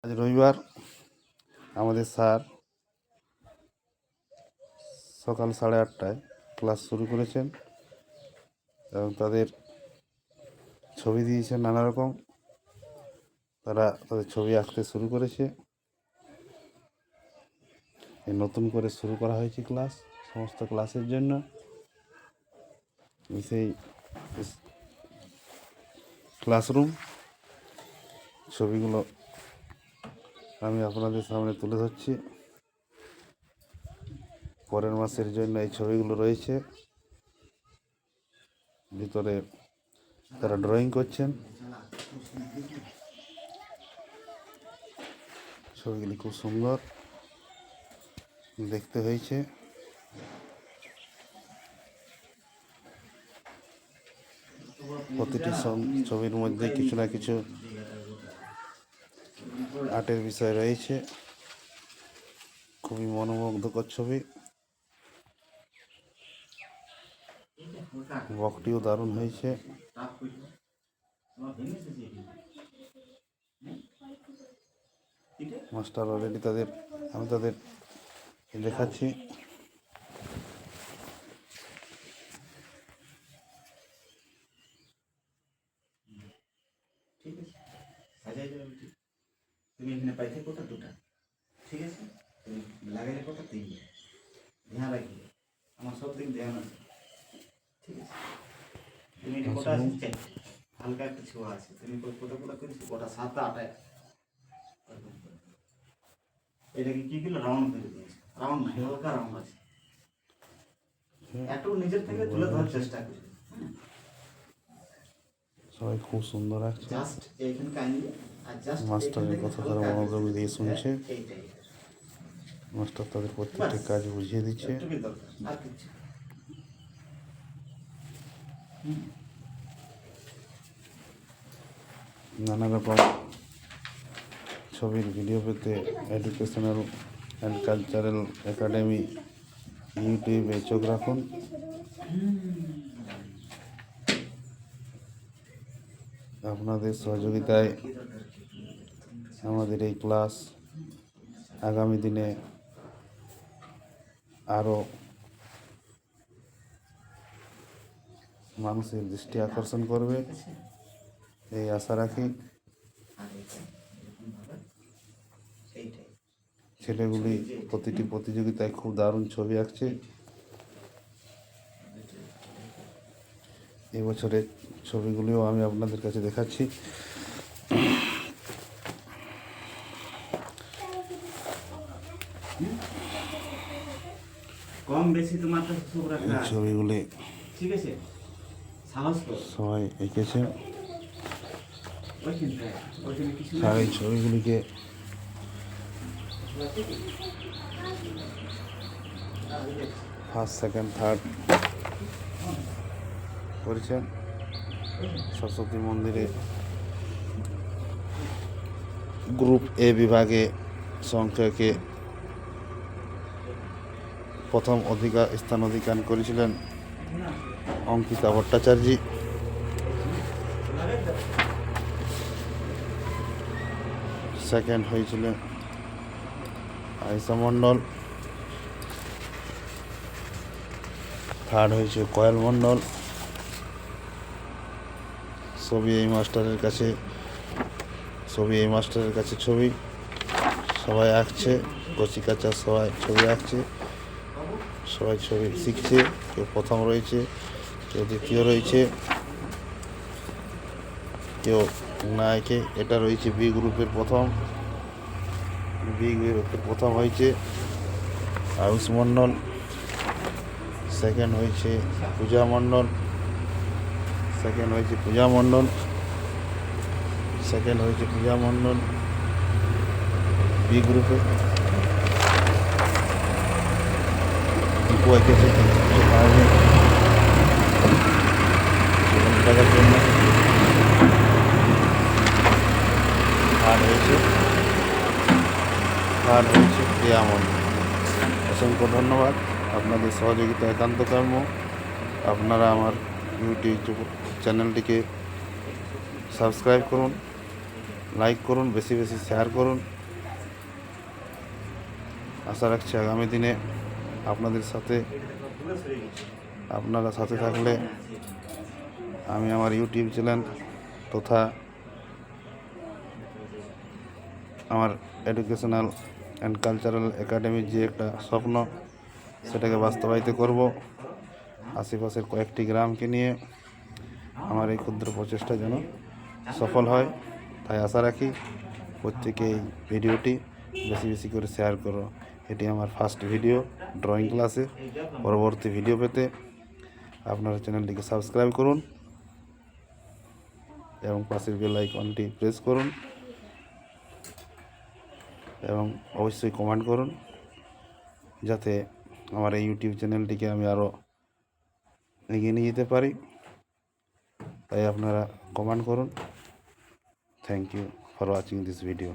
আজ রবিবার আমাদের স্যার সকাল 8:30টায় ক্লাস শুরু করেছেন এবং তাদের ছবি দিয়েছেন নানা রকম। তারা তাদের ছবি আঁকতে শুরু করেছে। এই নতুন করে শুরু করা হয়েছে ক্লাস সমস্ত ক্লাসের জন্য। সেই ক্লাসরুম ছবিগুলো আমি আপনাদের সামনে তুলে ধরছি। পরের মাসের জন্য এই ছবিগুলো রয়েছে। ভিতরে তারা ড্রয়িং করছেন। ছবিগুলি খুব সুন্দর দেখতে হয়েছে। প্রতিটি ছবির মধ্যে কিছু না কিছু আর্টের বিষয় রয়েছে। খুবই মনোমুগ্ধকর ছবি। বকটিও দারুণ হয়েছে। মাস্টার অলরেডি আমি তাদের দেখাচ্ছি। ঠিক আছে, সাজাই যাবে। তুমি এখানে পাইতে কোটা দুটা, ঠিক আছে? তুমি লাগাইলে কোটা তিনটে। ধ্যান রাখবে, আমার সব দিক ধ্যান আছে, ঠিক আছে? তুমি এটা কোটা আছে চারটে, হালকা একটা ছোঁয়া আছে। তুমি কোটা কোটা করেছো কোটা 7টা 8টায়। এটাকে কি দিল রাউন্ড করে দিয়েছে। রাউন্ড না, হালকা রাউন্ড আছে। একটু নিজের থেকে তুলে ধরার চেষ্টা করি। সবাই খুব সুন্দর আছে। জাস্ট এইখানে কাইন্ডলি আর জাস্ট মাস্টারের কথা তারা মনোযোগ দিয়ে শুনছে। মাস্টার তাদের প্রত্যেকটি কাজ বুঝিয়ে দিচ্ছে। নানা রকম ছবির ভিডিও পেতে এডুকেশনাল অ্যান্ড কালচারাল একাডেমি ইউটিউবে চোখ রাখুন। আপনাদের সহযোগিতায় আমাদের এই ক্লাস আগামী দিনে আরও মানুষের দৃষ্টি আকর্ষণ করবে এই আশা রাখি। ছেলেগুলি প্রতিটি প্রতিযোগিতায় খুব দারুণ ছবি আঁকছে। এবছরের ছবিগুলিও আমি আপনাদের কাছে দেখাচ্ছি। কম বেশি তোমার ছবিগুলি ঠিক আছে, সাহস করো। সবাই এঁকেছে। আর এই ছবিগুলিকে ফার্স্ট সেকেন্ড থার্ড করেছেন। সরস্বতী মন্দিরে গ্রুপ এ বিভাগে সংখ্যাকে প্রথম স্থান অধিকার করেছিলেন অঙ্কিতা ভট্টাচার্য। সেকেন্ড হয়েছিলেন আয়েশা মণ্ডল। থার্ড হয়েছে কয়েল মণ্ডল। ছবি এই মাস্টারের কাছে ছবি সবাই আঁকছে। কচি কাঁচা সবাই ছবি আঁকছে। সবাই ছবি শিখছে। কেউ প্রথম রয়েছে, কেউ দ্বিতীয় রয়েছে, কেউ না এঁকে। এটা রয়েছে বি গ্রুপের প্রথম হয়েছে আয়ুষ মণ্ডল। সেকেন্ড হয়েছে পূজা মণ্ডল। বি গ্রুপে দীপু এঁকেছে টাকার জন্য। আর হয়েছে প্রিয়া মণ্ডল। অসংখ্য ধন্যবাদ। আপনাদের সহযোগিতা একান্ত কাম্য। আপনারা আমার ইউটিউব চ্যানেলটিকে সাবস্ক্রাইব করুন। লাইক করুন, বেশি বেশি শেয়ার করুন। আশা রাখছি আগামী দিনে আপনাদের সাথে, আপনারা সাথে থাকলে আমি আমার ইউটিউব চ্যানেল তথা আমার এডুকেশনাল অ্যান্ড কালচারাল একাডেমির যে একটা স্বপ্ন, সেটাকে বাস্তবায়িত করব। আশেপাশের কয়েকটি গ্রামকে নিয়ে আমার এই ক্ষুদ্র প্রচেষ্টা যেন সফল হয়, তাই আশা রাখি প্রত্যেকে এই ভিডিওটি বেশি বেশি করে শেয়ার করো। এটি আমার ফার্স্ট ভিডিও ড্রয়িং ক্লাসে। পরবর্তী ভিডিও পেতে আপনারা চ্যানেলটিকে সাবস্ক্রাইব করুন এবং পাশের বেল আইকনটি প্রেস করুন এবং অবশ্যই কমেন্ট করুন, যাতে আমার এই ইউটিউব চ্যানেলটিকে আমি আরও এগিয়ে নিয়ে যেতে পারি। তাই আপনারা কমেন্ট করুন। Thank you for watching this video.